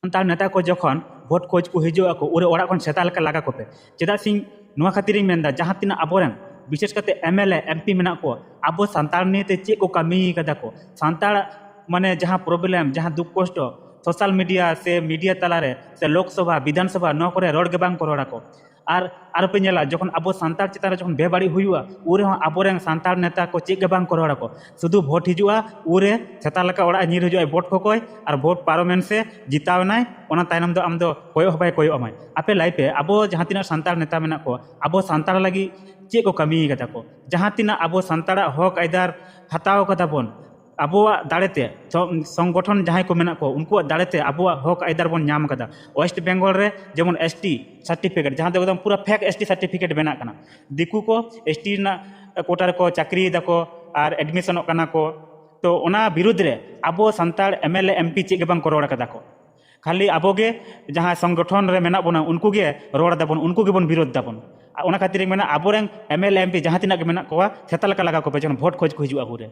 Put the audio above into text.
ᱥᱟᱱᱛᱟᱲ ᱱᱮᱛᱟ ᱠᱚ ᱡᱚᱠᱷᱚᱱ ᱵᱷᱳᱴ ᱠᱷᱚᱡ ᱠᱚ ᱦᱤᱡᱩᱜ ᱟᱠᱚ ᱩᱱᱨᱮ ᱚᱲᱟᱜ ᱠᱷᱚᱱ ᱥᱮᱛᱟ ᱞᱮᱠᱟ ᱞᱟᱜᱟ ᱠᱚᱯᱮ ᱪᱮᱫᱟᱜ ᱥᱮ ᱱᱚᱣᱟ ᱠᱷᱟᱹᱛᱤᱨᱤᱧ ᱢᱮᱱᱫᱟ ᱡᱟᱦᱟᱸ ᱛᱤᱱᱟᱹᱜ ᱟᱵᱚᱨᱮᱱ বিশেষ ᱠᱟᱛᱮ এমএলএ এমপি ᱢᱮᱱᱟᱜ ᱠᱚ ᱟᱵᱚ ᱥᱟᱱᱛᱟᱲ ᱱᱤᱭᱮᱛᱮ ᱪᱮᱫ ᱠᱚ ᱠᱟᱹᱢᱤ ᱠᱟᱫᱟ ᱠᱚ ᱥᱟᱱᱛᱟᱲ ᱢᱟᱱᱮ ᱡᱟᱦᱟᱸ ᱯᱨᱚᱵᱞᱮᱢ ᱡᱟᱦᱟᱸ ᱫᱩᱠ ᱠᱚᱥᱴᱚ সোশ্যাল মিডিয়া সে মিডিয়া তালারে সে লোকসভা বিধানসভা নয় করে রড় গে বাং কো রড়া কো আর পে নেলা যখন আবো সান্তাড় চিতান রে যখন বেবাড়ি হুইউয়া উরে হon আবরেন সান্তাড় নেতা কো চেক গে বাং কো রড়া কো শুধু ভোট হিজুয়া উরে সেতা লেকা ওড়া নির হিজুয়া ভোট কো আর ভোট পারমেন সে জিতাও নাই ওনা তাইনম দো আমদো কয়ো হবাই কয়ো আমাই আপে লাইপে আবো জাহাঁ তিনা সান্তাড় নেতা মেনা কো আবো সান্তাড় লাগি চেক কো কামি কাদা কো জাহাঁ তিনা আবো সান্তাড়া হক আইদার হাতাও কাদা বন আবুয়া দাড়েতে সংগঠন যাহাই को मेना को उनको दाड़ेते आबुआ हक आइदार बन नाम कदा वेस्ट बेंगल रे जेमन एसटी सर्टिफिकेट जहां दो एकदम पूरा फेक एसटी सर्टिफिकेट बना कना दिकू को एसटी ना कोटा को चाकरी दाको और एडमिशन कना को तो ओना विरुद्ध रे आबो संताड़ एमएलए एमपी चेक बांग को रोड़ कदा को खाली आबोगे जहां संगठन रे मेना बना उनको गे रोड़ दाबन उनको गे बन विरोध दाबन ओना खातिर मेना आबोरें एमएलए एमपी जहां तिना के मेना कोवा सेता लका लगा को पे जन भोट खोज को हिजु आबुरे।